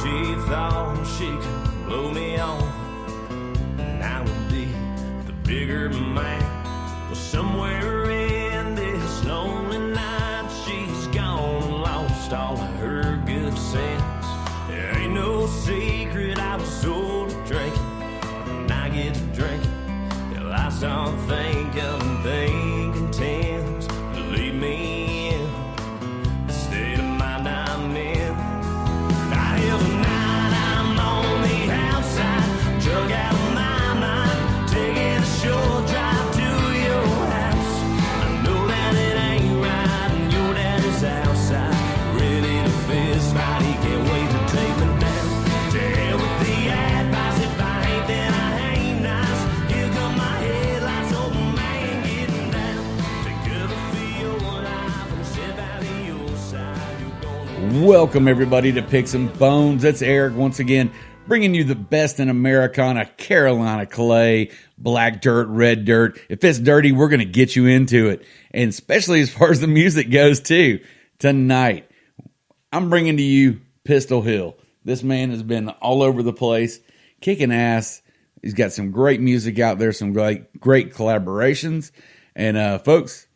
she thought she could blow me off, and I would be the bigger man. Well, somewhere in this lonely night, she's gone and lost all of her good sense. There ain't no secret I was sold to drinking, and I get to drinking till I start thinking tends to leave me in the state of mind I'm in. I held a night I'm on the outside, drug out of my mind, taking a short drive to your house. I know that it ain't right, and your dad is outside, ready to fist fight. He can't wait to take me down. To hell with the advice, if I ain't then I ain't nice. Here come my headlights, old man getting down. Take cover for your life and step out of your side. You're gonna Welcome, everybody, to Picks and Bones. It's Eric once again, bringing you the best in Americana, Carolina clay, black dirt, red dirt. If it's dirty, we're going to get you into it. And especially as far as the music goes, too. Tonight, I'm bringing to you Pistol Hill. This man has been all over the place, kicking ass. He's got some great music out there, some great collaborations. And, folks,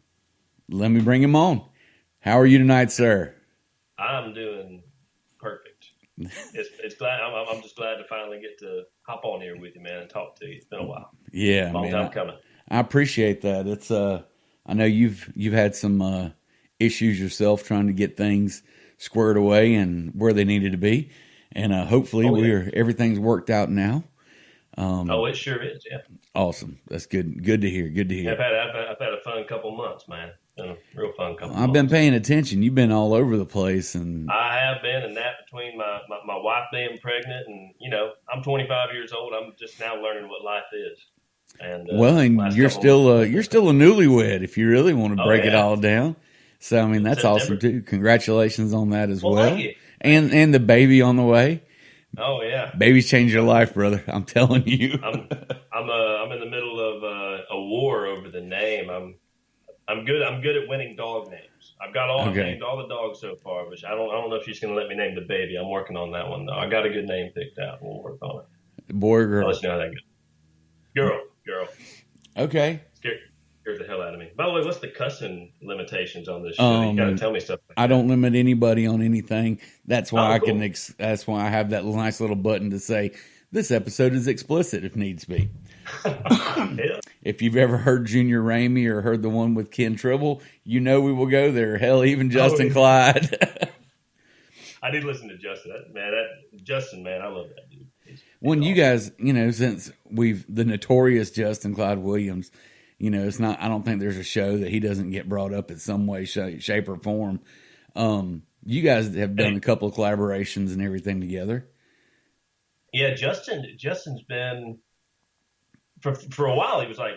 let me bring him on. How are you tonight, sir? I'm doing perfect. It's glad. I'm just glad to finally get to hop on here with you, man, and talk to you. It's been a while. Yeah, Long man. time coming. I appreciate that. It's I know you've had some issues yourself trying to get things squared away and where they needed to be, and hopefully everything's worked out now. It sure is. Yeah. Awesome. That's good. Good to hear. Good to hear. I've had a fun couple months, man. Been a real fun couple. I've been paying attention. You've been all over the place, and I have been, and that between my wife being pregnant, and I'm 25 years old. I'm just now learning what life is. And and you're still a newlywed if you really want to break it all down. So I mean that's awesome too. Congratulations on that as well. Thank you. And the baby on the way. Oh yeah, babies change your life, brother. I'm telling you. I'm in the middle of a war over the name. I'm good at winning dog names. I've named all the dogs so far, but I don't know if she's going to let me name the baby. I'm working on that one though. I got a good name picked out. We'll work on it. Boy or girl? I'll let you know how that goes. Girl. Okay. Scares the hell out of me. By the way, what's the cussing limitations on this show? You got to tell me stuff. I don't limit anybody on anything. That's why that's why I have that nice little button to say this episode is explicit if needs be. Yeah. If you've ever heard Junior Ramey or heard the one with Ken Tribble, we will go there. Hell, even Justin Clyde. I did listen to Justin. Justin, man, I love that dude. He's when awesome. You guys, since the notorious Justin Clyde Williams, it's not. I don't think there's a show that he doesn't get brought up in some way, shape, or form. You guys have done a couple of collaborations and everything together. Yeah, Justin's been for a while. He was like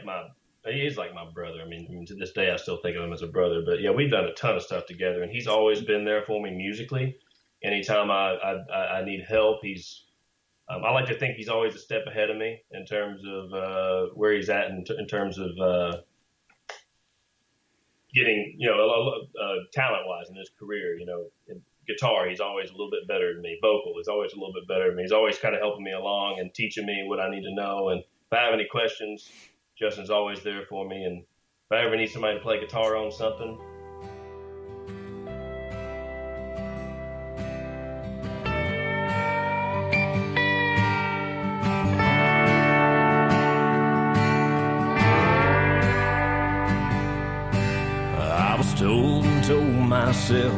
he's like my brother. I mean, to this day, I still think of him as a brother. But yeah, we've done a ton of stuff together, and he's always been there for me musically. Anytime I need help, I like to think he's always a step ahead of me in terms of where he's at in terms of getting talent wise in his career. In guitar, he's always a little bit better than me. Vocal is always a little bit better than me. He's always kind of helping me along and teaching me what I need to know. And if I have any questions, Justin's always there for me. And if I ever need somebody to play guitar on something, I was told myself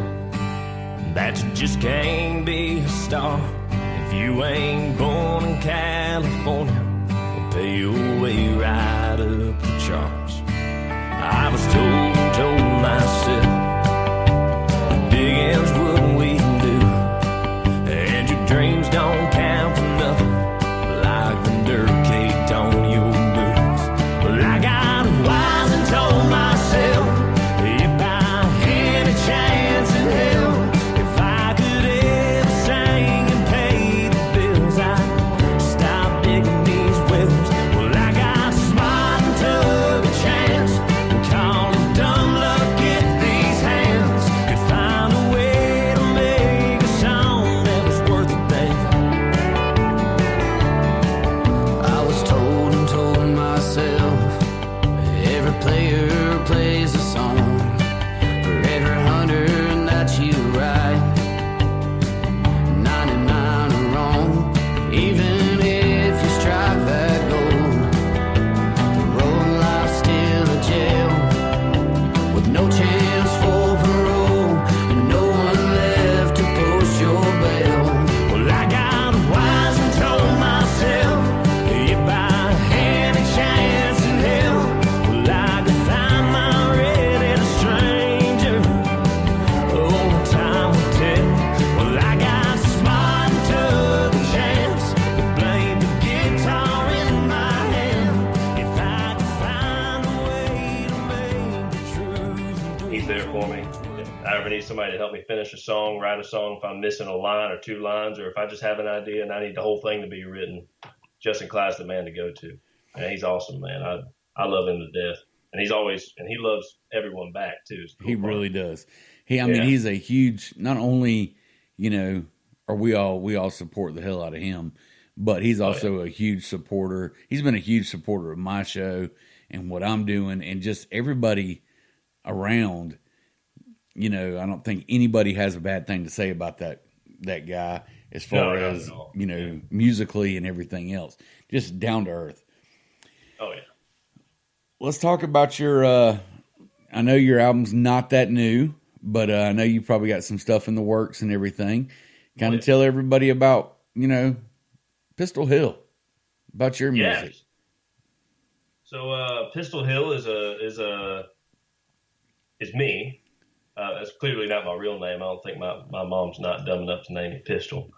that you just can't be a star if you ain't born in California. We'll pay your way right up the charts. I was told myself big ends what we can do, and your dreams don't count for nothing like the dirt caked on your boots. Well, I got wise and told myself if I had a chance in hell, if I could ever sing and pay the bills, I'd stop digging these wells. Well, I got smart and took a chance and called it dumb luck if these hands could find a way need somebody to help me finish a song, write a song if I'm missing a line or two lines, or if I just have an idea and I need the whole thing to be written, Justin Clyde's the man to go to. And he's awesome, man. I love him to death. And he loves everyone back too. Cool he part. really does. I mean, he's a huge, not only, or we all support the hell out of him, but he's also a huge supporter. He's been a huge supporter of my show and what I'm doing, and just everybody around. I don't think anybody has a bad thing to say about that guy as far as, musically and everything else. Just down to earth. Oh, yeah. Let's talk about your, I know your album's not that new, but I know you probably got some stuff in the works and everything. Kind of tell everybody about, Pistol Hill, about your music. So Pistol Hill is me. That's clearly not my real name. I don't think my mom's not dumb enough to name me Pistol.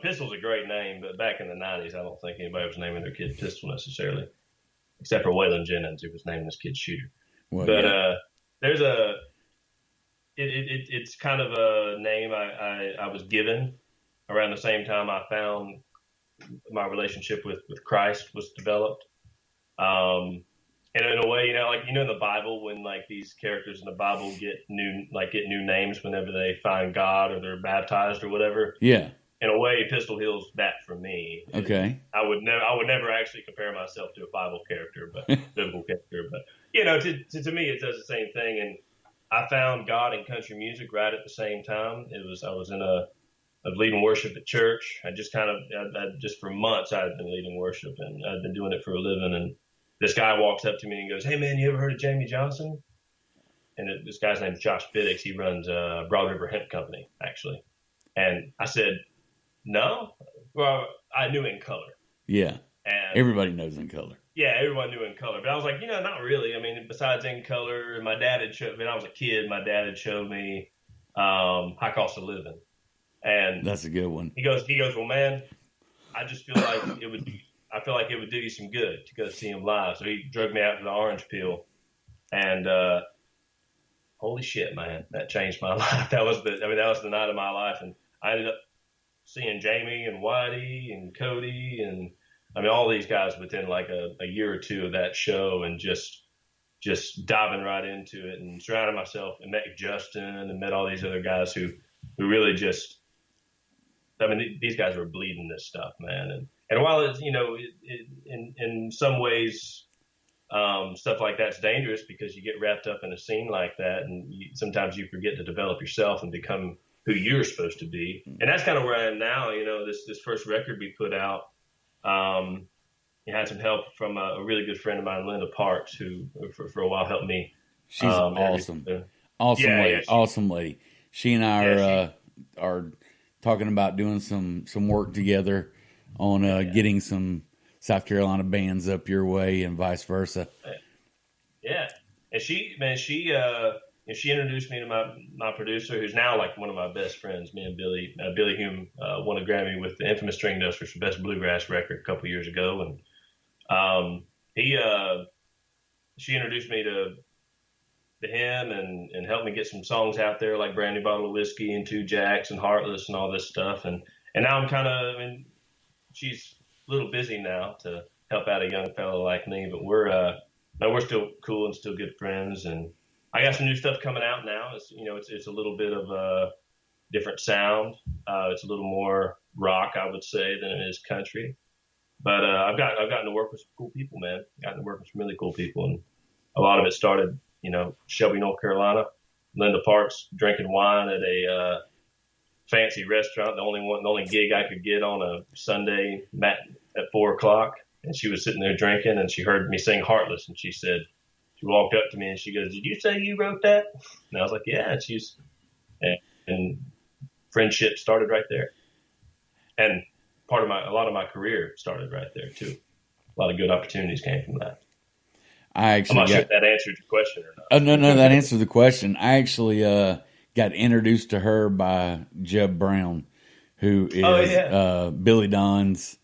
Pistol's a great name, but back in the 90s, I don't think anybody was naming their kid Pistol necessarily, except for Waylon Jennings, who was naming his kid Shooter. Well, but there's it's kind of a name I was given around the same time I found my relationship with Christ was developed. And in a way, in the Bible, when like these characters in the Bible get new names whenever they find God or they're baptized or whatever. Yeah. In a way, Pistol Hill's that for me. Okay. I would never actually compare myself to a Bible character, but biblical character. But to me, it does the same thing. And I found God in country music right at the same time. I was leading worship at church. I just for months I had been leading worship, and I'd been doing it for a living. And this guy walks up to me and goes, "Hey man, you ever heard of Jamie Johnson?" And this guy's name's Josh Biddix. He runs Broad River Hemp Company, actually. And I said, "No." Well, I knew In Color. Yeah. And everybody knows In Color. Yeah, everyone knew In Color. But I was like, not really. I mean, besides In Color, my dad had showed me, when I was a kid, my dad had showed me High Cost of Living. And that's a good one. He goes, "Well, man, I just feel like it would do you some good to go see him live." So he drug me out to the Orange Peel, and holy shit, man, that changed my life. That was the night of my life, and I ended up seeing Jamie and Whitey and Cody and all these guys within like a year or two of that show, and just diving right into it and surrounding myself, and met Justin and met all these other guys who really just. These guys were bleeding this stuff, man. And while it's, in some ways, stuff like that's dangerous because you get wrapped up in a scene like that, and sometimes you forget to develop yourself and become who you're supposed to be. And that's kind of where I am now. This first record we put out, you had some help from a really good friend of mine, Linda Parks, who for a while helped me. She's awesome. Awesome lady. She and I are talking about doing some work together on getting some South Carolina bands up your way and vice versa. Yeah, and she introduced me to my producer, who's now like one of my best friends. Me and Billy Hume won a Grammy with the Infamous String Dusters for Best Bluegrass Record a couple years ago, and she introduced me to him and helped me get some songs out there like Brand New Bottle of Whiskey and Two Jacks and Heartless and all this stuff. And now I'm she's a little busy now to help out a young fellow like me, but we're still cool and still good friends. And I got some new stuff coming out now. It's a little bit of a different sound. It's a little more rock, I would say, than it is country. But I've gotten to work with some cool people, man. Gotten to work with some really cool people, and a lot of it started, Shelby, North Carolina. Linda Parks drinking wine at a fancy restaurant. The only gig I could get on a Sunday at 4:00, and she was sitting there drinking, and she heard me sing Heartless, and she walked up to me and she goes, "Did you say you wrote that?" And I was like, "Yeah." And friendship started right there, and a lot of my career started right there too. A lot of good opportunities came from that. I'm not sure if that answered your question or not. Oh, no, that answered the question. I actually got introduced to her by Jeb Brown, who is Billy Don's.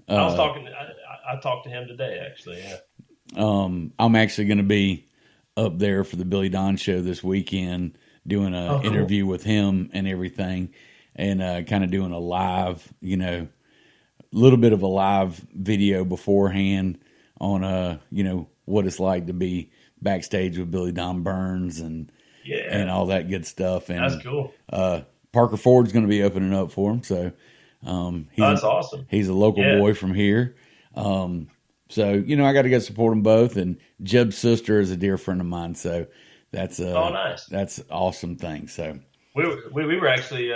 I talked to him today, actually. Yeah. I'm actually going to be up there for the Billy Don show this weekend doing an interview with him and everything, and kind of doing a live, little bit of a live video beforehand on what it's like to be backstage with Billy Don Burns and all that good stuff. And that's cool. Parker Ford's going to be opening up for him, so that's awesome. He's a local boy from here. So I got to go support them both. And Jeb's sister is a dear friend of mine, so that's nice. That's an awesome thing. So we were actually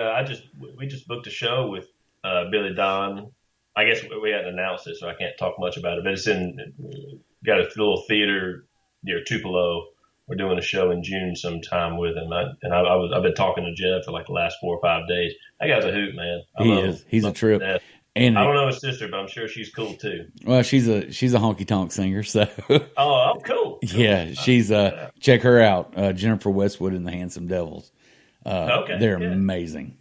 we just booked a show with Billy Don. I guess we hadn't announced it, so I can't talk much about it. But it's got a little theater near Tupelo. We're doing a show in June sometime with him. I've been talking to Jeb for like the last 4 or 5 days. That guy's a hoot, man. He's a trip. And I don't know his sister, but I'm sure she's cool too. Well, she's a honky tonk singer, so. Oh, cool. Yeah, she's check her out, Jennifer Westwood and the Handsome Devils. They're amazing.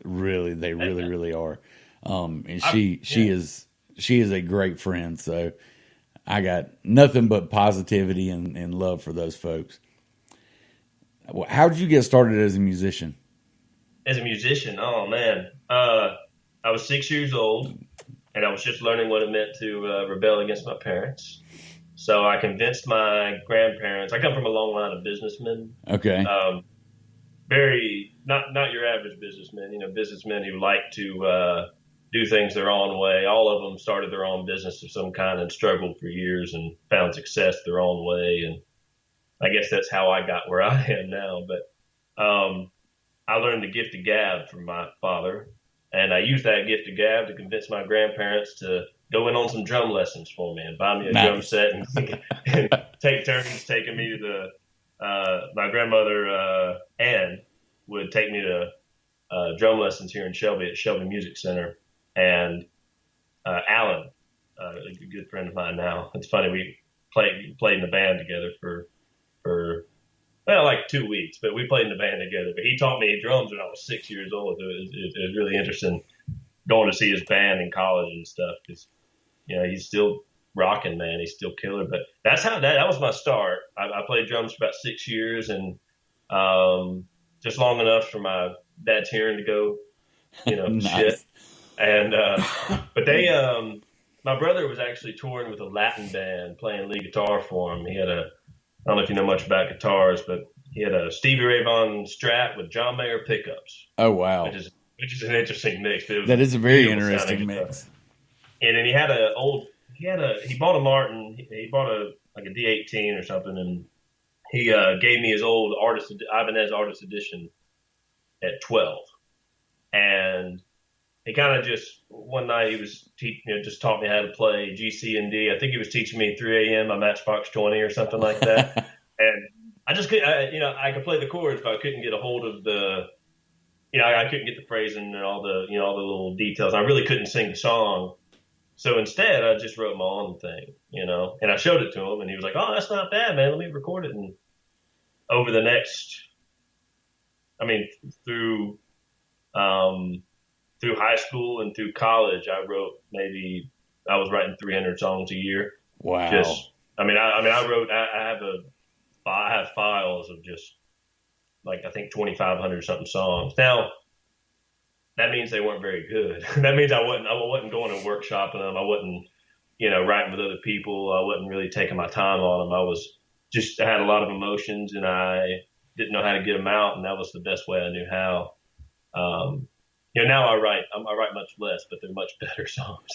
Really, they really are. And she is a great friend. So I got nothing but positivity and love for those folks. How did you get started as a musician? As a musician, oh man, I was 6 years old, and I was just learning what it meant to rebel against my parents. So I convinced my grandparents. I come from a long line of businessmen. Okay. Very not your average businessmen. Businessmen who like to do things their own way. All of them started their own business of some kind and struggled for years and found success their own way. And I guess that's how I got where I am now. But I learned the gift of gab from my father. And I used that gift of gab to convince my grandparents to go in on some drum lessons for me and buy me a drum set and take turns taking me to my grandmother, Ann, would take me to drum lessons here in Shelby at Shelby Music Center. And Alan, a good friend of mine now. It's funny, we played in the band together for like 2 weeks, but we played in the band together. But he taught me drums when I was 6 years old. It was really interesting going to see his band in college and stuff because, he's still rocking, man. He's still killer. But that was my start. I played drums for about 6 years and just long enough for my dad's hearing to go, nice. Shit. And but my brother was actually touring with a Latin band playing lead guitar for him. He had I don't know if you know much about guitars, but he had a Stevie Ray Vaughan Strat with John Mayer pickups. Oh wow, which is an interesting mix. That is a very interesting mix. And then he bought a Martin. He bought a D18 or something, and he gave me his old Ibanez Artist Edition at 12. And he kind of just one night he was just taught me how to play G, C, and D. I think he was teaching me 3 a.m. by Matchbox 20 or something like that. And I just couldn't, I could play the chords, but I couldn't get a hold of I couldn't get the phrasing and all the little details. I really couldn't sing the song. So instead, I just wrote my own thing, and I showed it to him, and he was like, "Oh, that's not bad, man. Let me record it." And over the next, through high school and through college, I was writing 300 songs a year. Wow. I have files of just like, I think 2,500 something songs. Now that means they weren't very good. That means I wasn't going and workshopping them. I wasn't, writing with other people. I wasn't really taking my time on them. I had a lot of emotions and I didn't know how to get them out. And that was the best way I knew how. Now I write much less, but they're much better songs.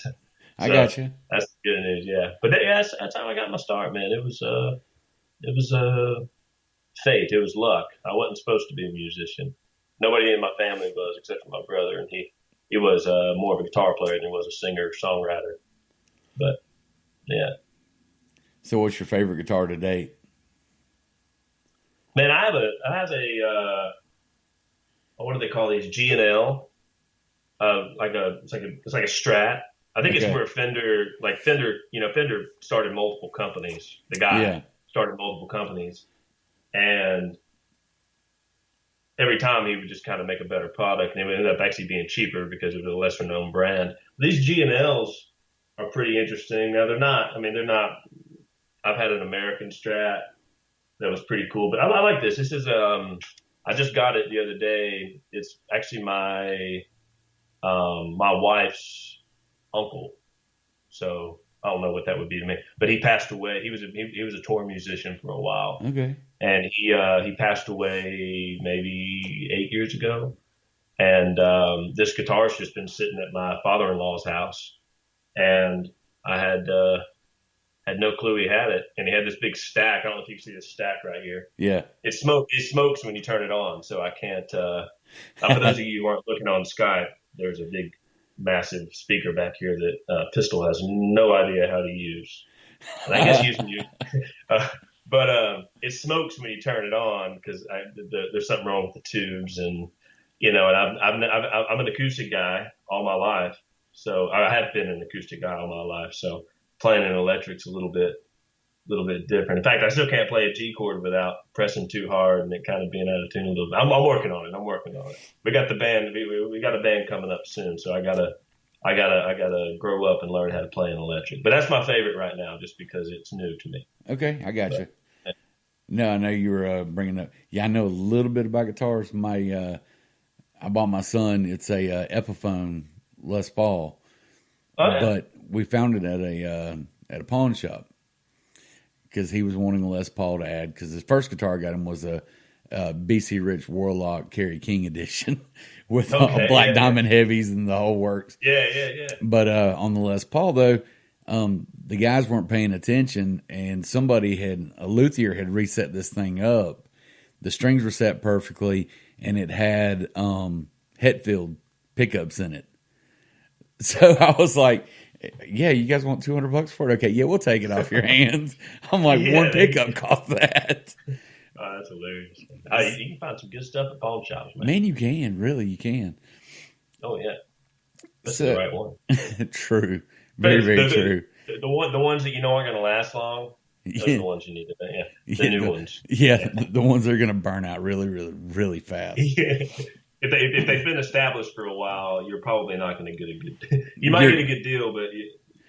I got you. That's the good news. Yeah. But that's how I got my start, man. It was fate. It was luck. I wasn't supposed to be a musician. Nobody in my family was, except for my brother. And he was more of a guitar player than he was a singer, songwriter. But yeah. So what's your favorite guitar to date? Man, I have a what do they call these? G&L. It's like a Strat. I think it's where Fender started multiple companies. The guy started multiple companies, and every time he would just kind of make a better product, and it would end up actually being cheaper because it was a lesser known brand. These G&Ls are pretty interesting. Now they're not. I've had an American Strat that was pretty cool, but I like this. This is I just got it the other day. It's actually my wife's uncle. So I don't know what that would be to me, but he passed away. He was a tour musician for a while, Okay. and he passed away maybe 8 years ago. And this guitar's just been sitting at my father-in-law's house, and I had no clue he had it, and he had this big stack. I don't know if you can see this stack right here. Yeah. It smokes when you turn it on, so I can't. For those of you who aren't looking on Skype, there's a big, massive speaker back here that Pistol has no idea how to use. And I guess using you, but it smokes when you turn it on because there's something wrong with the tubes, and and I'm an acoustic guy all my life, so I have been an acoustic guy all my life. So playing an electric's a little bit different. In fact, I still can't play a G chord without pressing too hard and it kind of being out of tune a little bit. I'm working on it. We got the band. We got a band coming up soon, so I gotta grow up and learn how to play an electric. But that's my favorite right now, just because it's new to me. Okay, I got you. No, I know you were bringing up. Yeah, I know a little bit about guitars. I bought my son. It's a Epiphone Les Paul, but we found it at a pawn shop because he was wanting a Les Paul to add. Because his first guitar I got him was a BC Rich Warlock Kerry King edition with black diamond heavies and the whole works. Yeah. But on the Les Paul though, the guys weren't paying attention, and a luthier had reset this thing up. The strings were set perfectly, and it had Hetfield pickups in it. So I was like, yeah, you guys want $200 for it? Okay, yeah, we'll take it off your hands. I'm like, one pickup cost that. Oh, that's hilarious. You can find some good stuff at pawn shops, man. Man, you can. Really, you can. Oh, yeah. That's the right one. True. Very, very true. The ones that aren't going to last long, those are the ones you need to pay. Yeah. The new ones. Yeah, the ones that are going to burn out really, really, really fast. Yeah. If they've been established for a while, you're probably not going to get a good. You might get a good deal, but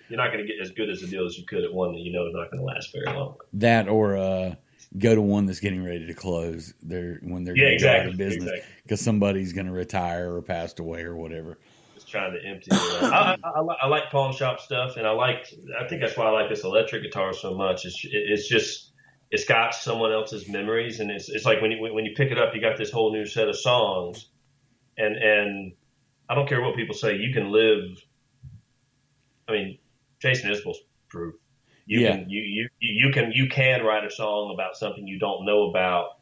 you're not going to get as good as a deal as you could at one that is not going to last very long. That or go to one that's getting ready to close. When they're going to go out of business because somebody's going to retire or passed away or whatever. Just trying to empty it out. I like pawn shop stuff, and I think that's why I like this electric guitar so much. It's got someone else's memories, and it's like when you pick it up, you got this whole new set of songs. And I don't care what people say. You can live. I mean, Jason Isbell's proof. You can write a song about something you don't know about.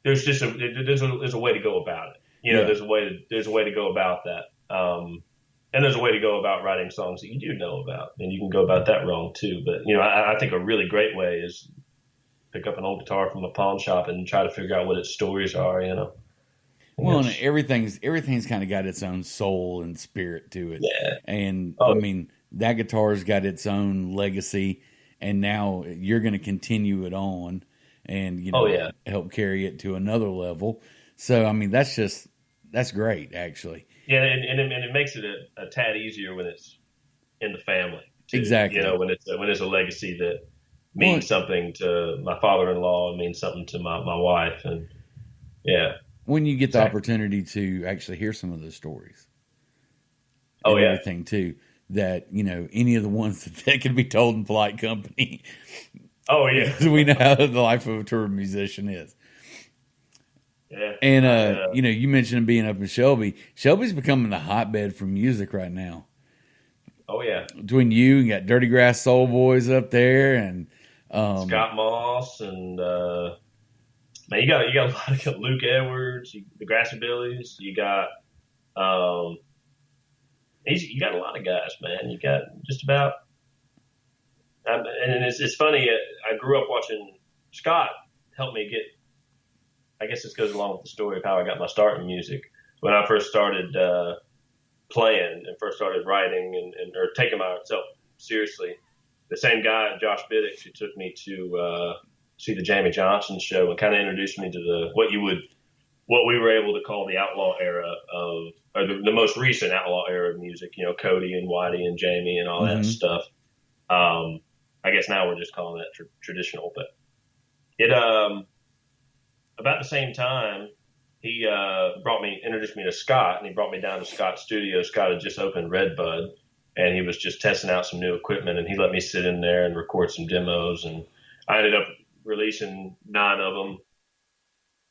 There's just there's a way to go about it. There's a way to go about that. And there's a way to go about writing songs that you do know about, and you can go about that wrong too. But I think a really great way is pick up an old guitar from a pawn shop and try to figure out what its stories are. Well, and everything's kind of got its own soul and spirit to it. Yeah. And I mean, that guitar's got its own legacy, and now you're going to continue it on and, help carry it to another level. So, I mean, that's great, actually. Yeah. And it makes it a tad easier when it's in the family. Too. Exactly. When it's a legacy that means something to my father-in-law, means something to my wife. And yeah. When you get the opportunity to actually hear some of those stories. And everything too, that, any of the ones that can be told in polite company. Oh yeah. We know how the life of a tour musician is. Yeah. And, you mentioned being up in Shelby. Shelby's becoming the hotbed for music right now. Oh yeah. Between you got Dirty Grass Soul Boys up there and, Scott Moss and, man, you got a lot of Luke Edwards, the Grassabillies. You got you got a lot of guys, man. You got just about. And it's funny. I grew up watching Scott help me get. I guess this goes along with the story of how I got my start in music. When I first started playing and first started writing or taking myself seriously, the same guy, Josh Biddix, who took me to see the Jamie Johnson show and kind of introduced me to what we were able to call the outlaw era or the most recent outlaw era of music, Cody and Whitey and Jamie and all that stuff. I guess now we're just calling that traditional, but about the same time, he introduced me to Scott, and he brought me down to Scott's studio. Scott had just opened Redbud, and he was just testing out some new equipment, and he let me sit in there and record some demos, and I ended up releasing 9 of them.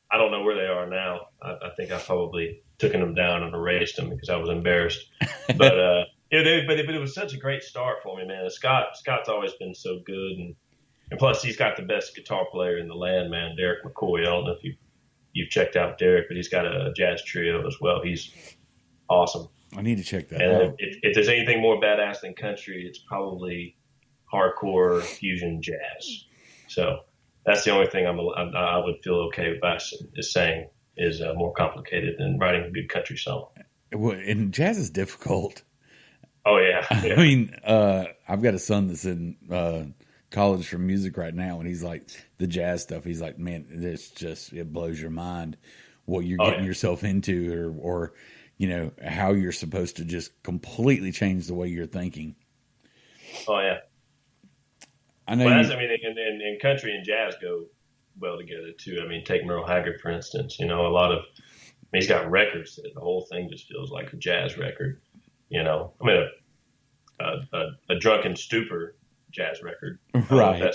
I don't know where they are now. I think I probably took them down and erased them because I was embarrassed. But but it was such a great start for me, man. Scott's always been so good, and plus he's got the best guitar player in the land, man, Derek McCoy. I don't know if you've checked out Derek, but he's got a jazz trio as well. He's awesome. I need to check that and out. If there's anything more badass than country, it's probably hardcore fusion jazz. So that's the only thing I would feel okay with us is saying is more complicated than writing a good country song. And jazz is difficult. Oh yeah. I mean, I've got a son that's in college for music right now, and he's like, the jazz stuff, he's like, man, it blows your mind what you're getting yourself into, or how you're supposed to just completely change the way you're thinking. Oh yeah. I know. And country and jazz go well together too. I mean, take Merle Haggard for instance. He's got records that the whole thing just feels like a jazz record. A drunken stupor jazz record. Right. I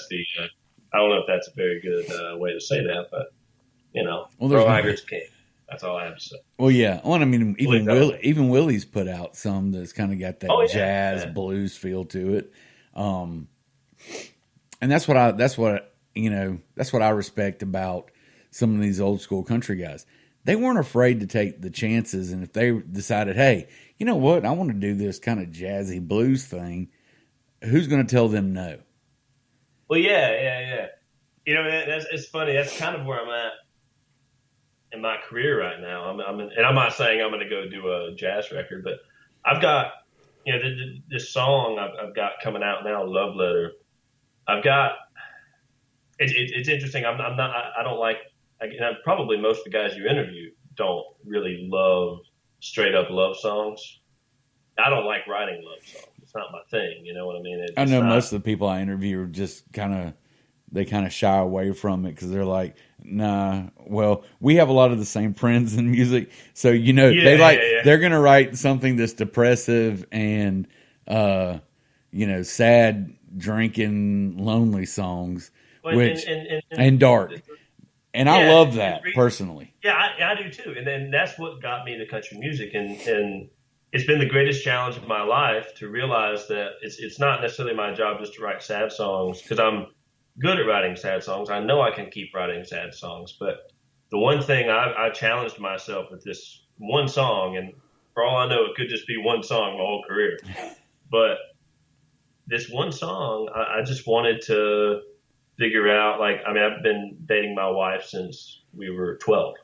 don't know if that's a very good way to say that, but Merle Haggard's king. That's all I have to say. Well, yeah. Well, I mean, even Willie's put out some that's kind of got that jazz blues feel to it. And that's what I respect about some of these old school country guys. They weren't afraid to take the chances, and if they decided, hey, you know what, I want to do this kind of jazzy blues thing, who's going to tell them no? Well, yeah. It's funny. That's kind of where I'm at in my career right now. And I'm not saying I'm going to go do a jazz record, but I've got, this song I've got coming out now, Love Letter. I've got, it's interesting. I don't like, probably most of the guys you interview don't really love straight up love songs. I don't like writing love songs. It's not my thing. You know what I mean? I know most of the people I interview are just kind of shy away from it because they're like, nah, well, we have a lot of the same friends in music. So, they're going to write something that's depressive and, sad, drinking, lonely songs, and dark. And I love that personally. Yeah, I do too. And then that's what got me into country music. And it's been the greatest challenge of my life to realize that it's not necessarily my job just to write sad songs, because I'm good at writing sad songs. I know I can keep writing sad songs. But the one thing I challenged myself with this one song, and for all I know, it could just be one song my whole career. But this one song, I just wanted to figure out, I've been dating my wife since we were 12,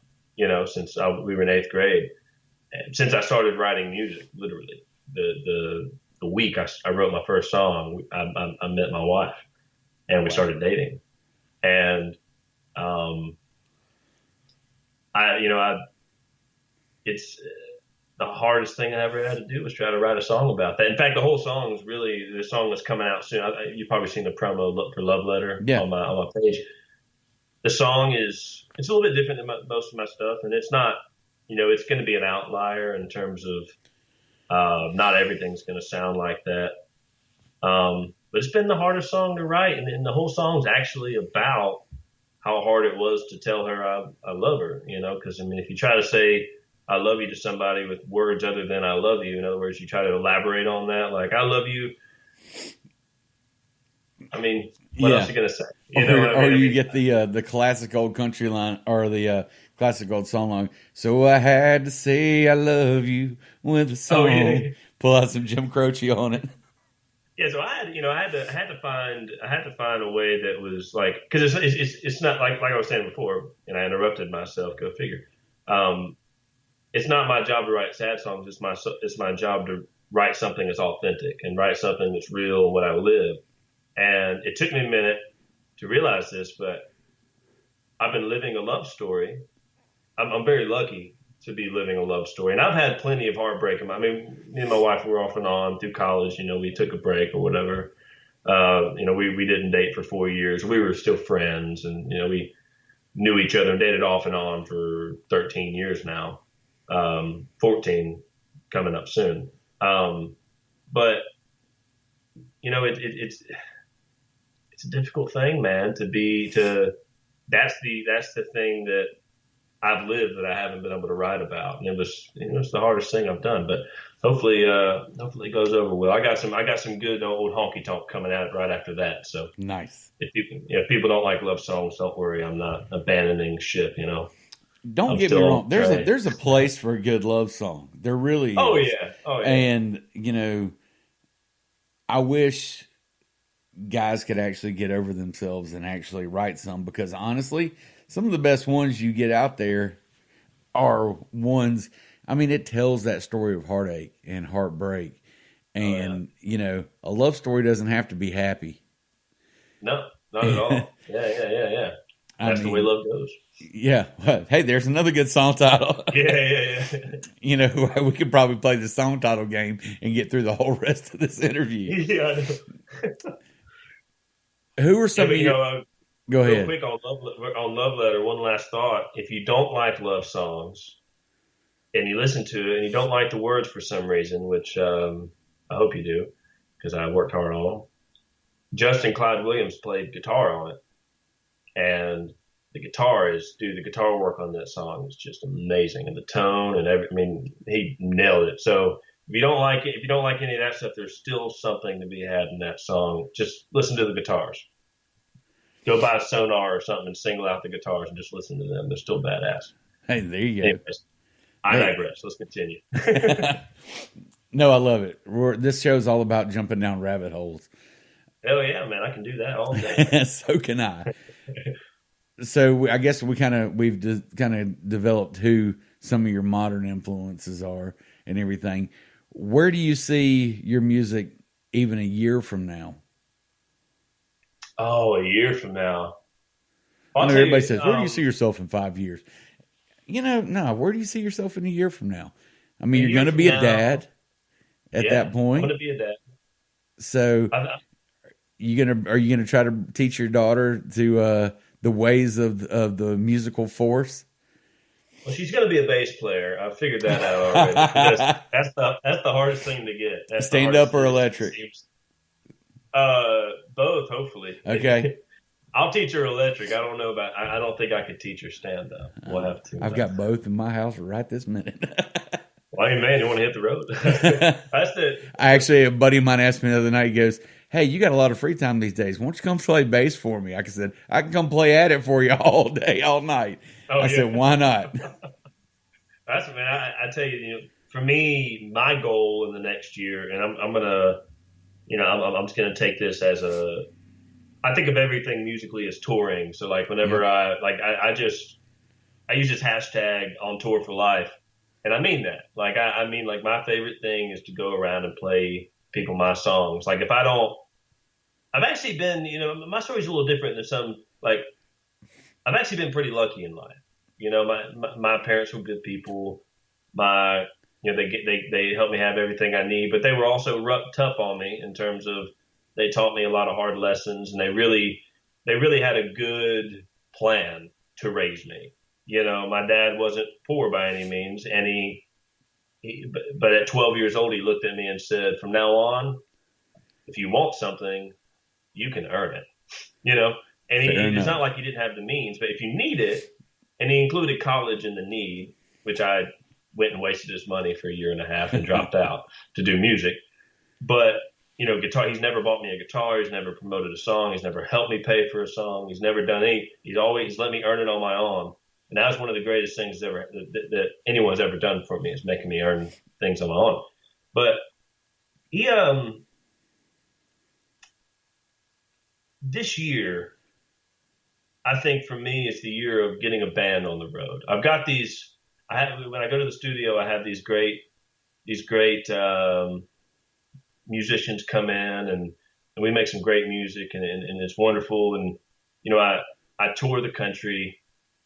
since we were in 8th grade. And since I started writing music, literally, the week I wrote my first song, I met my wife, and we started dating. And, it's the hardest thing I ever had to do was try to write a song about that. In fact, the whole song is really, the song that's coming out soon. You've probably seen the promo for Love Letter on my page. The song it's a little bit different than most of my stuff, and it's not, it's going to be an outlier in terms of not everything's going to sound like that. But it's been the hardest song to write, and the whole song's actually about how hard it was to tell her I love her, because, if you try to say I love you to somebody with words other than I love you, in other words, you try to elaborate on that, like I love you. What else are you going to say? You get the classic old country line, or the classic old song line. So I had to say I love you with a song. Pull out some Jim Croce on it. Yeah, so I had to find a way that was like, because it's not like I was saying before, and I interrupted myself. Go figure. It's not my job to write sad songs. It's my job to write something that's authentic and write something that's real, what I live. And it took me a minute to realize this, but I've been living a love story. I'm very lucky to be living a love story, and I've had plenty of heartbreak. Me and my wife were off and on through college. We took a break or whatever. We didn't date for 4 years. We were still friends, and knew each other and dated off and on for 13 years now, 14 coming up soon. But it's a difficult thing, man, that's the thing that I've lived that I haven't been able to write about. And it's the hardest thing I've done, but hopefully it goes over well. I got some good old honky tonk coming out right after that. So nice. If people don't like love songs, don't worry. I'm not abandoning ship, Don't get me wrong. There's a place for a good love song. There really is. Oh yeah. And I wish guys could actually get over themselves and actually write some, because honestly, some of the best ones you get out there are ones, it tells that story of heartache and heartbreak. And, a love story doesn't have to be happy. No, not at all. Yeah. That's the way love goes. Yeah. Hey, there's another good song title. Yeah. We could probably play the song title game and get through the whole rest of this interview. Yeah, I know. Who are some of you? Go ahead. Real quick on Love Letter, one last thought. If you don't like love songs and you listen to it and you don't like the words for some reason, which I hope you do because I worked hard on them, Justin Clyde Williams played guitar on it. And the guitar work on that song is just amazing. And the tone and he nailed it. So if you don't like it, if you don't like any of that stuff, there's still something to be had in that song. Just listen to the guitars. Go buy a Sonar or something and single out the guitars and just listen to them. They're still badass. Hey, there you go. Anyways, I digress. Let's continue. No, I love it. This show's all about jumping down rabbit holes. Hell yeah, man. I can do that all day. So can I. So I guess we've kind of developed who some of your modern influences are and everything. Where do you see your music even a year from now? Oh, a year from now. I know everybody says, where do you see yourself in 5 years? No, where do you see yourself in a year from now? You're going to be a dad at that point. I'm going to be a dad. So are you gonna try to teach your daughter to the ways of the musical force? Well, she's going to be a bass player. I figured that out already. That's the hardest thing to get. That's stand up or electric? Both, hopefully. Okay. I'll teach her electric. I don't know about. I don't think I could teach her stand up. We'll have to. I've got both in my house right this minute. Well, hey man, you want to hit the road? That's it. A buddy of mine asked me the other night. He goes, "Hey, you got a lot of free time these days. Why don't you come play bass for me?" I said, "I can come play at it for you all day, all night." I said, "Why not?" That's man. I tell you, for me, my goal in the next year, and I'm gonna, I'm just gonna take this as I think of everything musically as touring. So like whenever I use this hashtag on tour for life, and I mean that. Like I mean like my favorite thing is to go around and play people my songs. Like if I don't, I've actually been, my story's a little different than some. Like I've actually been pretty lucky in life. My parents were good people. They helped me have everything I need, but they were also tough on me in terms of they taught me a lot of hard lessons, and they really had a good plan to raise me. My dad wasn't poor by any means, and but at 12 years old, he looked at me and said, "From now on, if you want something, you can earn it." And it's not like he didn't have the means, but if you need it, and he included college in the need, which I went and wasted his money for a year and a half and dropped out to do music. But guitar, he's never bought me a guitar. He's never promoted a song. He's never helped me pay for a song. He's never done he's always let me earn it on my own. And that was one of the greatest things that anyone's ever done for me, is making me earn things on my own. But he, this year, I think for me, it's the year of getting a band on the road. I've got when I go to the studio, I have these great musicians come in and we make some great music and it's wonderful. And, I tour the country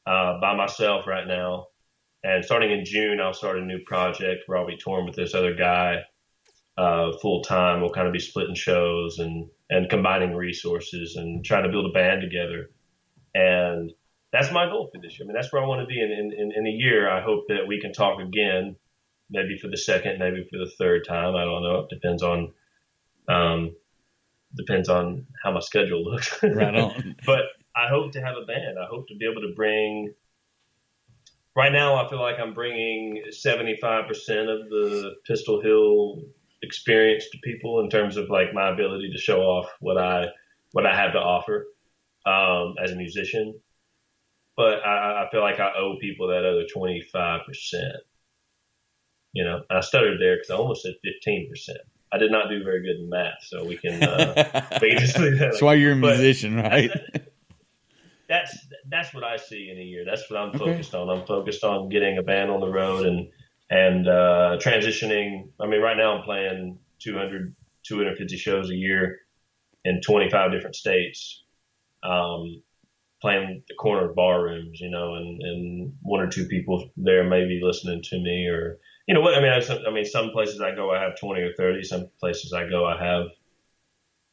by myself right now. And starting in June, I'll start a new project where I'll be touring with this other guy full time. We'll kind of be splitting shows and combining resources and trying to build a band together. And that's my goal for this year. I mean, that's where I want to be in a year. I hope that we can talk again, maybe for the second, maybe for the third time. I don't know. It depends on how my schedule looks. Right on. But I hope to have a band. I hope to be able to bring. Right now, I feel like I'm bringing 75% of the Pistol Hill experience to people in terms of like my ability to show off what I have to offer as a musician. But I feel like I owe people that other 25%. You know, I stuttered there because I almost said 15%. I did not do very good in math, so we can just leave that. That's why you're a musician, right? That's what I see in a year. That's what I'm focused on. I'm focused on getting a band on the road and transitioning. I mean, right now I'm playing 250 shows a year in 25 different states, playing the corner bar rooms, you know, and one or two people there may be listening to me, or you know what I mean. Some places I go I have 20 or 30. Some places I go I have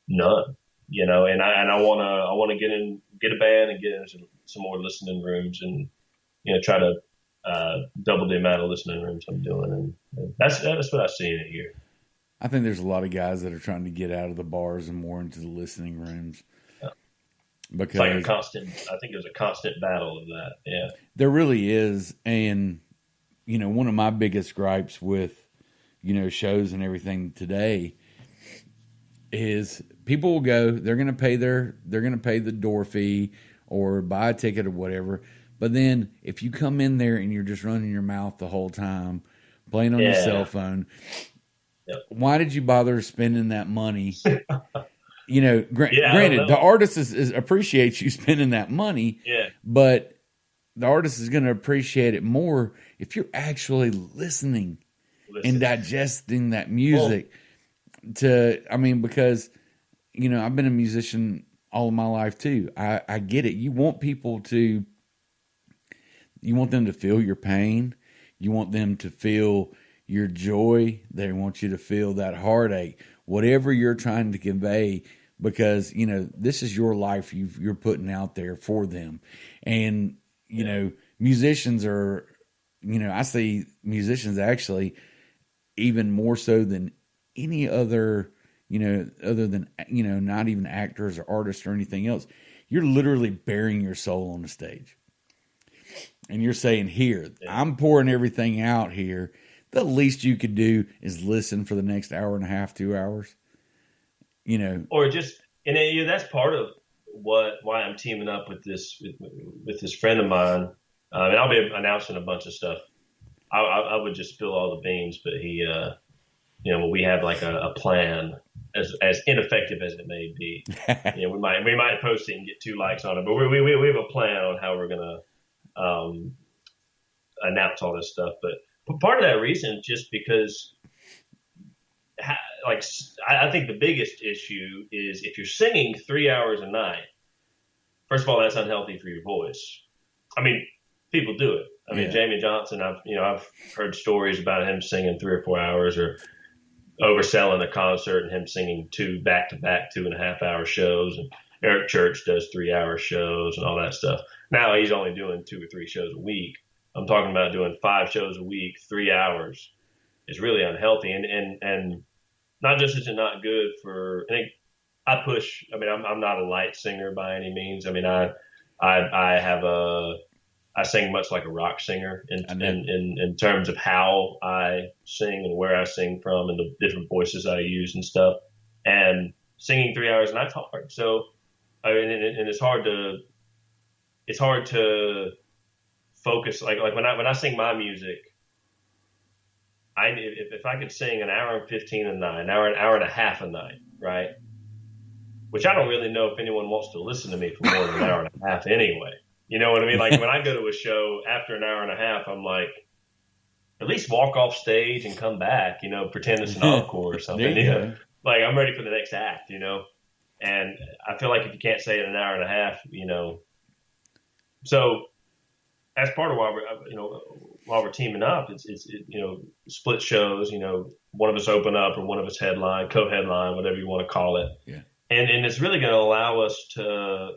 none. You know, and I want to get a band and get into some more listening rooms, and you know, try to double the amount of listening rooms I'm doing, and that's what I see in it here. I think there's a lot of guys that are trying to get out of the bars and more into the listening rooms. Yeah. Because it's like I think there's a constant battle of that. Yeah, there really is, and you know, one of my biggest gripes with, you know, shows and everything today is people will go, they're going to pay the door fee or buy a ticket or whatever. But then if you come in there and you're just running your mouth the whole time, playing on your cell phone, why did you bother spending that money? You know, granted, the artist appreciates you spending that money, but the artist is going to appreciate it more if you're actually listening and digesting that music. Because, you know, I've been a musician all of my life too. I get it. You want them to feel your pain. You want them to feel your joy. They want you to feel that heartache, whatever you're trying to convey, because, you know, this is your life you're putting out there for them. And, you know, musicians are, you know, I see musicians actually even more so than any other, you know, other than, you know, not even actors or artists or anything else. You're literally bearing your soul on the stage. And you're saying, here, I'm pouring everything out here. The least you could do is listen for the next hour and a half, 2 hours. You know. Or just, and that's part of why I'm teaming up with this friend of mine. And I'll be announcing a bunch of stuff. I would just spill all the beans, but he, you know, we have like a plan, as ineffective as it may be. You know, we might post it and get 2 likes on it, but we have a plan on how we're gonna announce all this stuff. But part of that reason, just because, I think the biggest issue is if you're singing 3 hours a night. First of all, that's unhealthy for your voice. I mean, people do it. I mean, Jamie Johnson, I've heard stories about him singing 3 or 4 hours, or overselling a concert and him singing 2 back-to-back 2.5-hour shows. And Eric Church does 3-hour shows and all that stuff. Now he's only doing 2 or 3 shows a week. I'm talking about doing 5 shows a week, 3 hours. It's really unhealthy. And not just is it not good for, I'm not a light singer by any means. I mean, I sing much like a rock singer in terms of how I sing and where I sing from and the different voices I use and stuff. And singing 3 hours a night's hard. So, I mean, and it's hard to focus. Like when I sing my music, if I could sing an hour and 15 a night, an hour and a half a night, right? Which I don't really know if anyone wants to listen to me for more than an hour and a half anyway. You know what I mean? Like when I go to a show after an hour and a half, I'm like, at least walk off stage and come back, you know, pretend it's an encore or something. You know? Like I'm ready for the next act, you know? And I feel like if you can't say it in an hour and a half, you know, so that's part of why while we're teaming up, it's you know, split shows, you know, one of us open up or one of us headline, co-headline, whatever you want to call it. Yeah. And it's really going to allow us to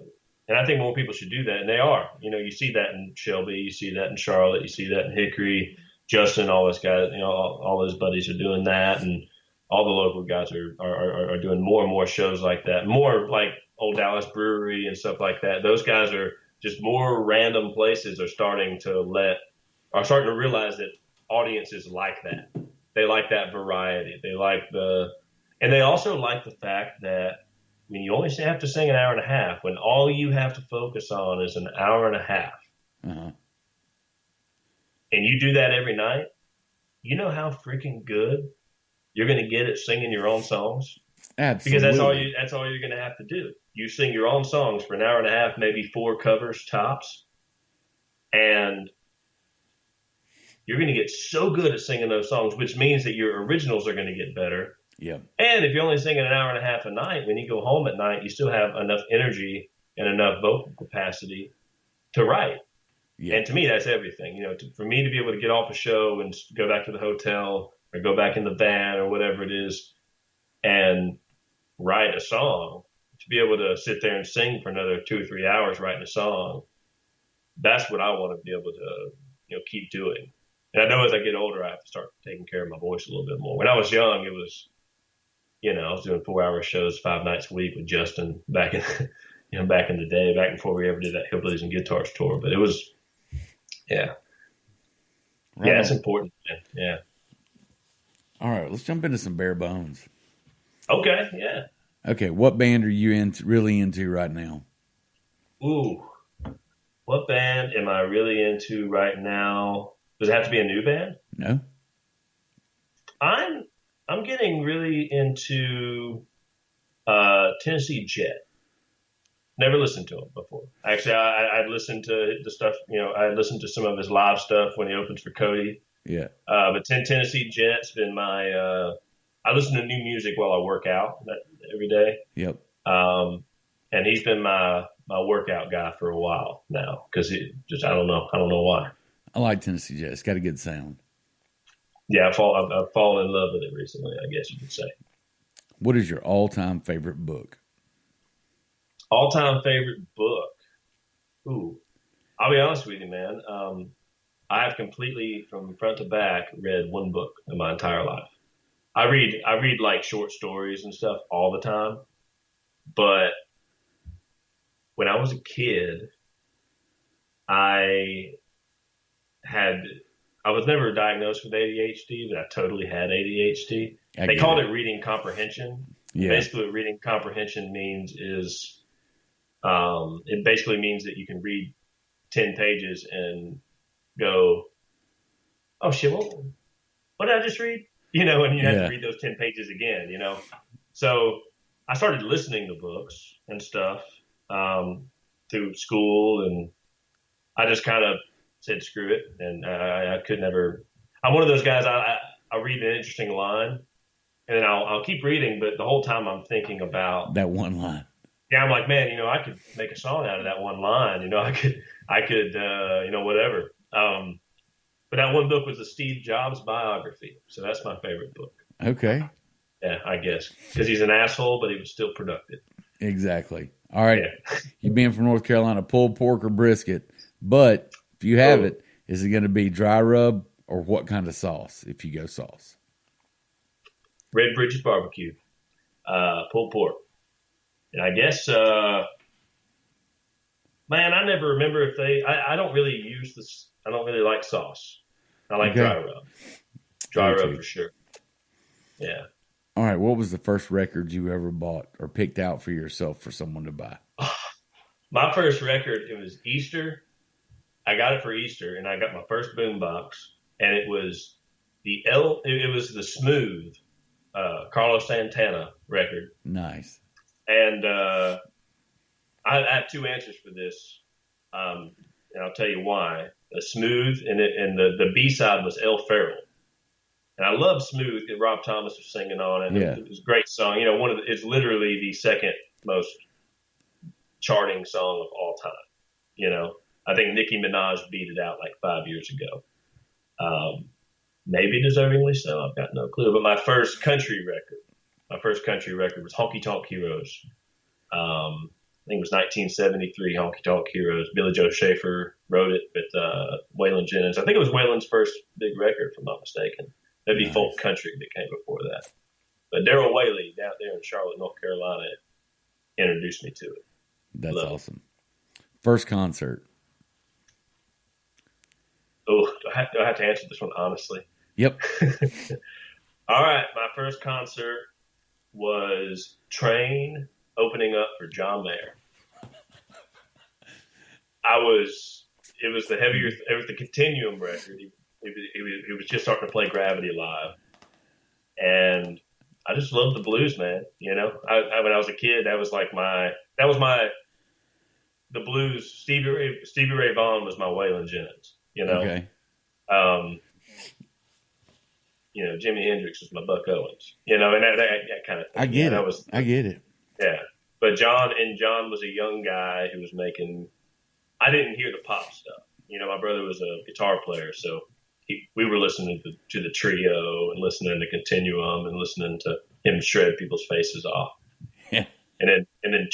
And I think more people should do that, and they are. You know, you see that in Shelby, you see that in Charlotte, you see that in Hickory. Justin, all those guys, you know, all those buddies are doing that, and all the local guys are doing more and more shows like that. More like Old Dallas Brewery and stuff like that. Those guys are just more random places are starting to realize that audiences like that. They like that variety. They like and they also like the fact that when you only have to sing an hour and a half, when all you have to focus on is an hour and a half, Uh-huh. and you do that every night, you know how freaking good you're going to get at singing your own songs? Absolutely. Because that's all you're going to have to do. You sing your own songs for an hour and a half, maybe 4 covers tops, and you're going to get so good at singing those songs, which means that your originals are going to get better. Yeah. And if you're only singing an hour and a half a night, when you go home at night, you still have enough energy and enough vocal capacity to write. Yeah. And to me, that's everything. You know, for me to be able to get off a show and go back to the hotel or go back in the van or whatever it is and write a song, to be able to sit there and sing for another 2 or 3 hours writing a song, that's what I want to be able to, you know, keep doing. And I know as I get older, I have to start taking care of my voice a little bit more. When I was young, it was, you know, I was doing 4-hour shows 5 nights a week with Justin back in, you know, back in the day, back before we ever did that Hillbillies and Guitars tour. But it was, yeah. Right. Yeah, it's important, man. Yeah. All right, let's jump into some bare bones. Okay, yeah. Okay, what band are you really into right now? Ooh, what band am I really into right now? Does it have to be a new band? No. I'm getting really into Tennessee Jet. Never listened to him before. Actually, I'd listened to the stuff, you know, I listened to some of his live stuff when he opens for Cody. Yeah. But Tennessee Jet's been my, I listen to new music while I work out every day. Yep. And he's been my workout guy for a while now because I don't know why. I like Tennessee Jet. It's got a good sound. Yeah, I've fallen in love with it recently, I guess you could say. What is your all-time favorite book? All-time favorite book? Ooh, I'll be honest with you, man. I have completely, from front to back, read one book in my entire life. I read like short stories and stuff all the time, but when I was a kid, I was never diagnosed with ADHD, but I totally had ADHD. They called it reading comprehension. Yeah. Basically, what reading comprehension means is it basically means that you can read 10 pages and go, oh shit, what did I just read? You know, and you have to read those 10 pages again, you know. So I started listening to books and stuff through school, and I just kind of said screw it, and I could never. I'm one of those guys. I read an interesting line, and then I'll keep reading, but the whole time I'm thinking about that one line. Yeah, I'm like, man, you know, I could make a song out of that one line. You know, I could, you know, whatever. But that one book was the Steve Jobs biography, so that's my favorite book. Okay. Yeah, I guess because he's an asshole, but he was still productive. Exactly. All right. Yeah. You being from North Carolina, pulled pork or brisket, but if you have it, is it going to be dry rub or what kind of sauce? If you go sauce, Red Bridges barbecue, pulled pork, and I guess, man, I never remember if I don't really use this. I don't really like sauce. I like dry rub. Dry rub for sure. Yeah. All right. What was the first record you ever bought or picked out for yourself for someone to buy? My first record, it was Easter. I got it for Easter, and I got my first boombox, and it was it was the Smooth Carlos Santana record. Nice. And I have 2 answers for this, and I'll tell you why. Smooth, and the B-side was El Ferrell. And I love Smooth that Rob Thomas was singing on it. Yeah. It was a great song. You know, it's literally the second most charting song of all time. You know, I think Nicki Minaj beat it out like 5 years ago. Maybe deservingly so. I've got no clue. But my first country record was Honky Tonk Heroes. think it was 1973, Honky Tonk Heroes. Billy Joe Schaefer wrote it with Waylon Jennings. I think it was Waylon's first big record, if I'm not mistaken. Maybe Nice. Folk Country that came before that. But Daryl Whaley down there in Charlotte, North Carolina, introduced me to it. That's Love it. awesome. First concert. Oh, do I have to answer this one honestly? Yep. All right, my first concert was Train opening up for John Mayer. It was the Continuum record. He was just starting to play Gravity live. And I just loved the blues, man. You know, when I was a kid, the blues. Stevie Ray Vaughan was my Waylon Jennings, you know. Okay. You know, Jimi Hendrix was my Buck Owens, you know, and that kind of thing. I get it. I get it. Yeah. But John was a young guy who was making, I didn't hear the pop stuff. You know, my brother was a guitar player, so we were listening to the Trio and listening to Continuum and listening to him shred people's faces off. Yeah. And then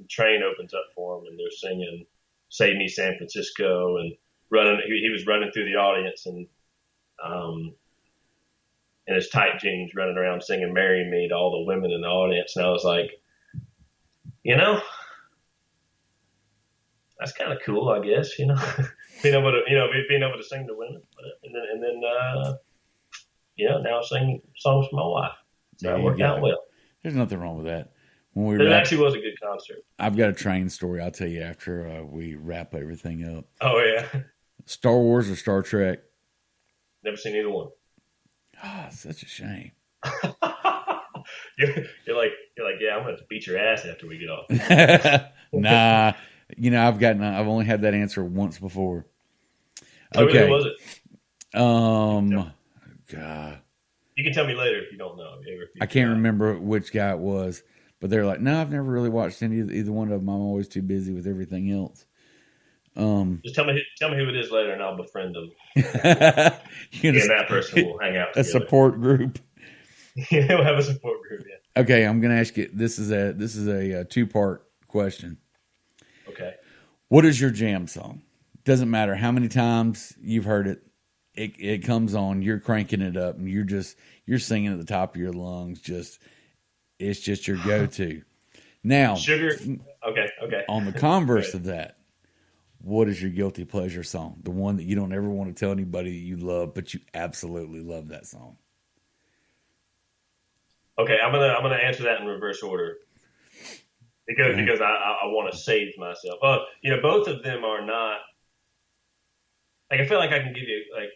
Train opens up for him, and they're singing "Save Me, San Francisco," and running. He was running through the audience and in his tight jeans, running around singing "Marry Me" to all the women in the audience, and I was like, you know, that's kind of cool, I guess. You know, being able to sing to women, and then now I sing songs for my wife. So There it you worked go. out well. There's nothing wrong with that. When we But it wrap, actually was a good concert. I've got a Train story I'll tell you after we wrap everything up. Oh yeah, Star Wars or Star Trek? never seen either one. Ah, such a shame. You're like, yeah, I'm going to beat your ass after we get off. Nah, you know, I've only had that answer once before. Oh, Okay. really, was it? God, You can tell me later if you don't know. I can't remember which guy it was, but they're like, no, I've never really watched either one of them. I'm always too busy with everything else. Just tell me who it is later, and I'll befriend them. You And that person will hang out a together. support group. Yeah, we'll have a support group. Yeah. Okay, I'm going to ask you. This is a 2-part question. Okay. What is your jam song? Doesn't matter how many times you've heard it. It comes on. You're cranking it up, and you're singing at the top of your lungs. It's just your go-to. Now, Sugar. Okay. on the converse of that, what is your guilty pleasure song? The one that you don't ever want to tell anybody that you love, but you absolutely love that song. Okay, I'm gonna answer that in reverse order because I want to save myself. Both of them are not. Like, I feel like I can give you like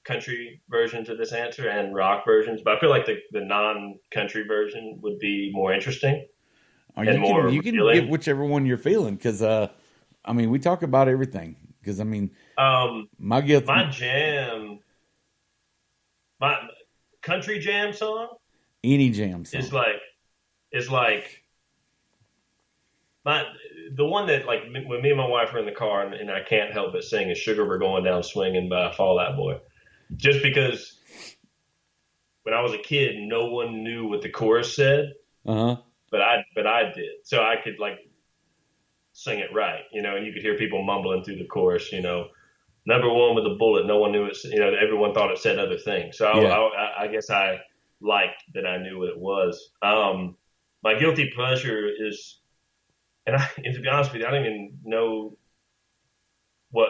country versions of this answer and rock versions, but I feel like the non-country version would be more interesting. Or And more you can revealing. get whichever one you're feeling, because we talk about everything. Because my guilty, my country jam song any jam song. is like the one that, like, when me and my wife are in the car and I can't help but sing is "Sugar We're Going Down Swinging" by Fall Out Boy. Just because when I was a kid, no one knew what the chorus said, but I did, so I could like sing it right, and you could hear people mumbling through the chorus, number one with a bullet. No one knew it. Everyone thought it said other things. So I guess I liked that I knew what it was. My guilty pleasure is, and to be honest with you, I don't even know what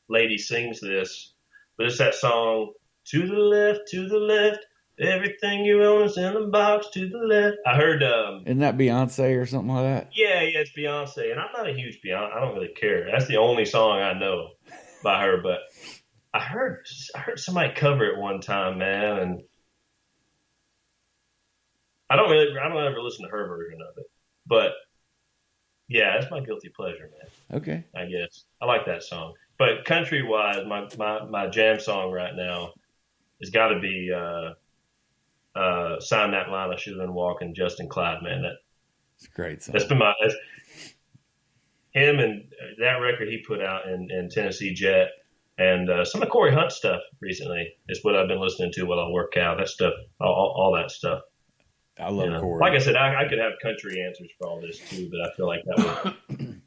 lady sings this, but it's that song, to the left, everything you own is in the box to the left. I heard, Isn't that Beyonce or something like that? yeah, it's Beyonce, and I'm not a huge Beyonce. I don't really care. That's the only song I know by her, but I heard somebody cover it one time, man, and I don't ever listen to her version of it, but yeah, that's my guilty pleasure, man. Okay. I guess I like that song. But country wise, my jam song right now has got to be "Sign That Line I Should Have Been Walking," Justin Clyde, man. It's a great song. That's been him, and that record he put out in Tennessee Jet, and some of Corey Hunt stuff recently is what I've been listening to while I work out. That stuff, all that stuff. I love Corey. Like I said, I could have country answers for all this too, but I feel like that would.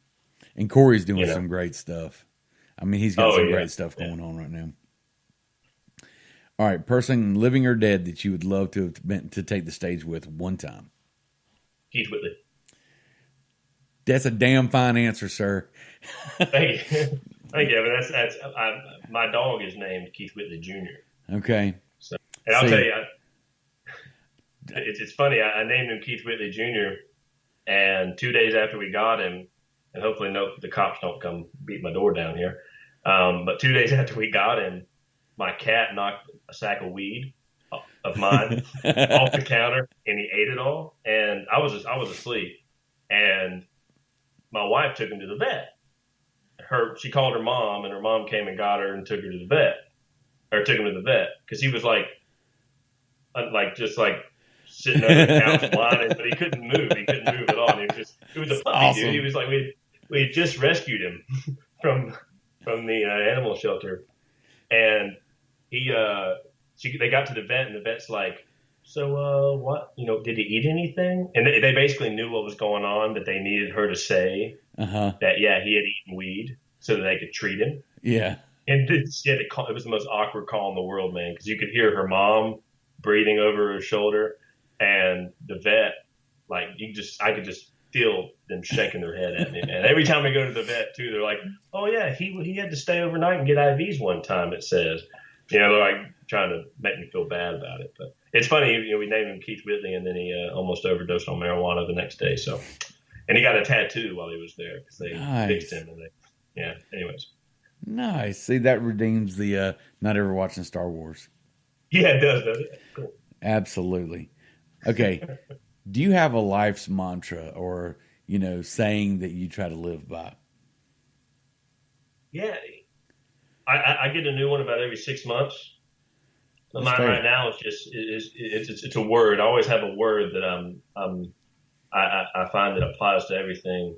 And Corey's doing some great stuff. I mean, he's got some great stuff going on right now. All right, person living or dead that you would love to take the stage with one time. Keith Whitley. That's a damn fine answer, sir. Thank you. Thank you. My dog is named Keith Whitley Jr. Okay. So, and I'll tell you, it's funny. I named him Keith Whitley Jr. And 2 days after we got him, and hopefully the cops don't come beat my door down here. But 2 days after we got him, my cat knocked a sack of weed of mine off the counter, and he ate it all. And I was asleep, and my wife took him to the vet. She called her mom, and her mom came and got her and took her to the vet, or took him to the vet, because he was just sitting over the couch whining, but he couldn't move. He couldn't move at all. And it was a puppy, awesome. dude. He was like we had just rescued him from the animal shelter, and they got to the vet, and the vet's like, so what? Did he eat anything? And they basically knew what was going on, but they needed her to say that he had eaten weed so that they could treat him. Yeah. And it was the most awkward call in the world, man, because you could hear her mom breathing over her shoulder, and the vet, I could just feel them shaking their head at me. And every time I go to the vet too, they're like, "Oh yeah, he had to stay overnight and get IVs one time." It says, they're like trying to make me feel bad about it. But it's funny, we named him Keith Whitley, and then he almost overdosed on marijuana the next day. So, and he got a tattoo while he was there because they fixed him. And anyways. Nice. See, that redeems the not ever watching Star Wars. Yeah, it does, doesn't it? Cool. Absolutely. Okay. Do you have a life's mantra or, saying that you try to live by? Yeah. I get a new one about every 6 months. Mine right now is just it's a word. I always have a word that I find that applies to everything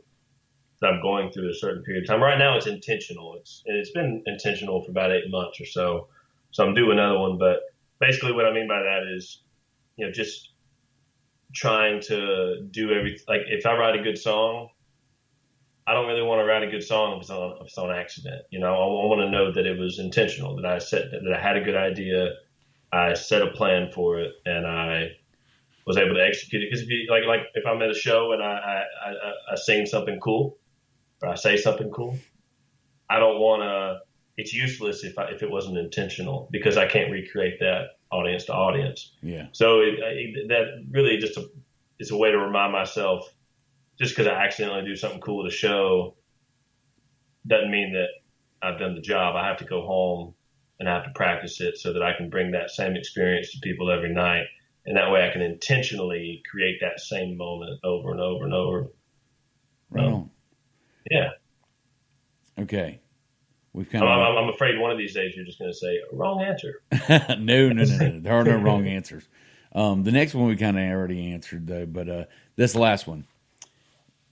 that I'm going through a certain period of time. Right now it's intentional. It's been intentional for about 8 months or so. So I'm due another one, but basically what I mean by that is, just trying to do everything. Like if I write a good song, I don't really want to write a good song if it's on accident. I want to know that it was intentional, that I had a good idea, I set a plan for it, and I was able to execute it. Because if I'm at a show and I sing something cool or I say something cool, I don't want to. It's useless if it wasn't intentional, because I can't recreate that audience to audience. Yeah. So that really it's a way to remind myself. Just because I accidentally do something cool at a show doesn't mean that I've done the job. I have to go home and I have to practice it so that I can bring that same experience to people every night. And that way I can intentionally create that same moment over and over and over. Right on. Yeah. Okay. I'm afraid one of these days you're just going to say, wrong answer. No. There are no wrong answers. The next one we kind of already answered, though, but this last one.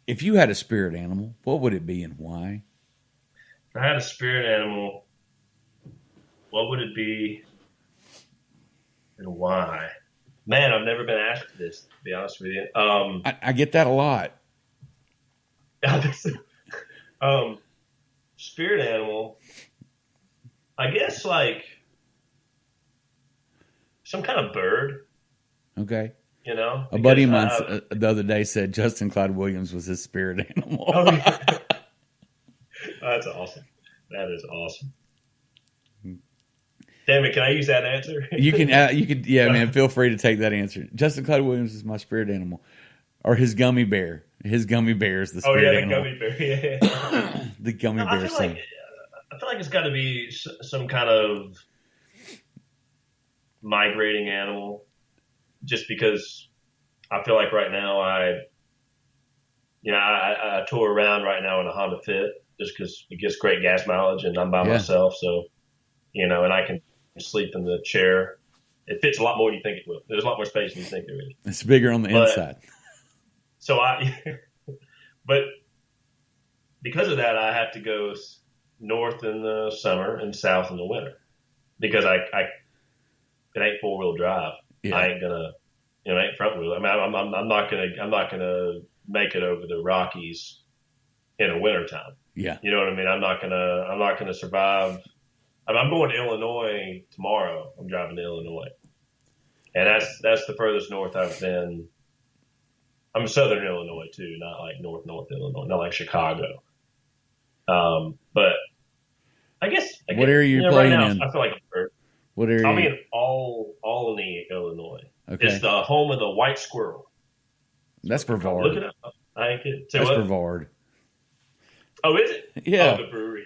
If you had a spirit animal, what would it be and why? If I had a spirit animal, what would it be and why? Man, I've never been asked this, to be honest with you. I get that a lot. Spirit animal, I guess some kind of bird. Okay. A buddy of mine the other day said Justin Clyde Williams was his spirit animal. Oh, yeah. That's awesome. That is awesome. Damn it, can I use that answer? You can, man, feel free to take that answer. Justin Clyde Williams is my spirit animal. Or his gummy bear. His gummy bear is the spirit animal. Oh, yeah, the gummy bear, yeah. The gummy bear son. I feel like it's got to be some kind of migrating animal. Just because I feel like right now I tour around right now in a Honda Fit just because it gets great gas mileage and I'm by myself. So, and I can sleep in the chair. It fits a lot more than you think it will. There's a lot more space than you think there is. It's bigger on the inside. So but because of that, I have to go north in the summer and south in the winter because it ain't 4-wheel drive. Yeah. I ain't gonna You know, it ain't front wheel. I mean, I'm not gonna make it over the Rockies in the wintertime. Yeah. You know what I mean? I'm not gonna survive. I'm going to Illinois tomorrow. I'm driving to Illinois, and that's the furthest north I've been. I'm Southern Illinois too, not like North Illinois, not like Chicago. But I guess what area are you playing right now, in? I feel like What area? I'll be in Albany, Illinois. Okay. It's the home of the white squirrel. That's Brevard. Look it up. That's Brevard. Oh, is it? Yeah. Oh, the brewery.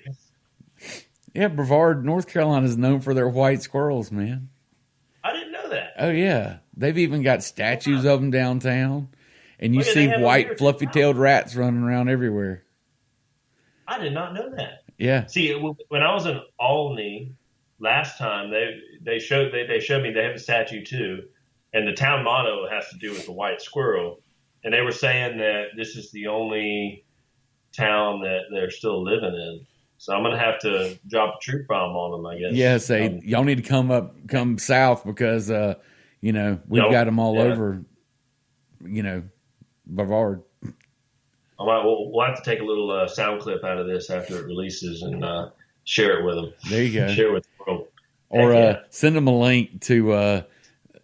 Yeah, Brevard, North Carolina is known for their white squirrels, man. I didn't know that. Oh, yeah. They've even got statues of them downtown. And you Oh, yeah, see they have white, fluffy-tailed rats running around everywhere. I did not know that. Yeah. See, when I was in Albany last time, they showed me they have a statue too, and the town motto has to do with the white squirrel, and they were saying that this is the only town that they're still living in. So I'm gonna have to drop a truth bomb on them, I guess. Yeah, say y'all need to come south because we've got them all over, Brevard. All right, we'll have to take a little sound clip out of this after it releases and share it with them. There you go. Share it with the world. Or send them a link to.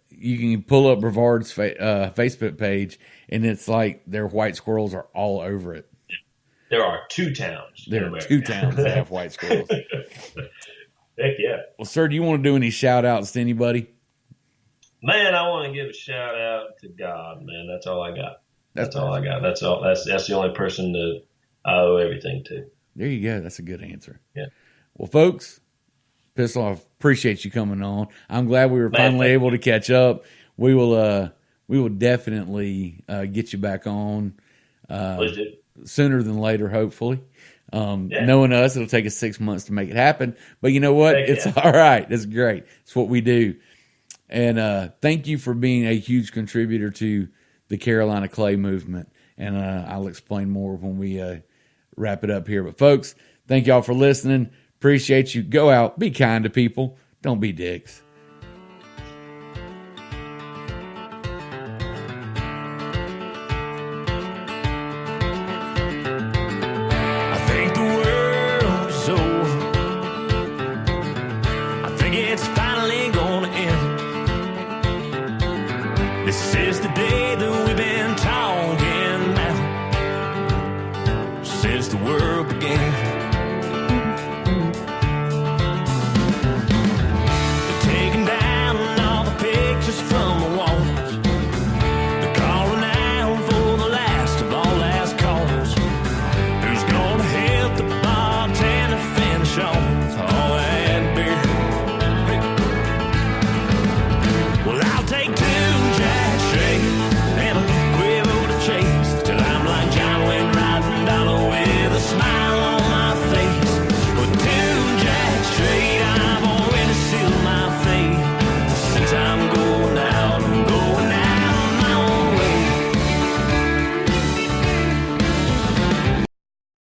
You can pull up Brevard's Facebook page, and it's like their white squirrels are all over it. There are 2 towns. There are 2 towns that have white squirrels. Heck yeah. Well, sir, do you want to do any shout outs to anybody? Man, I want to give a shout out to God, man. That's all I got. That's all I got. That's all. That's the only person that I owe everything to. There you go. That's a good answer. Yeah. Well, folks, Pistol, I appreciate you coming on. I'm glad we were finally able to catch up. We will definitely get you back on sooner than later, hopefully. Knowing us, it'll take us 6 months to make it happen. But you know what? It's all right. It's great. It's what we do. And thank you for being a huge contributor to the Carolina Clay movement. And I'll explain more when we wrap it up here. But folks, thank y'all for listening. Appreciate you. Go out. Be kind to people. Don't be dicks. I think the world is over. I think it's finally gonna end. This is the day that we've been talking about since the world began. They're taking down all the pictures from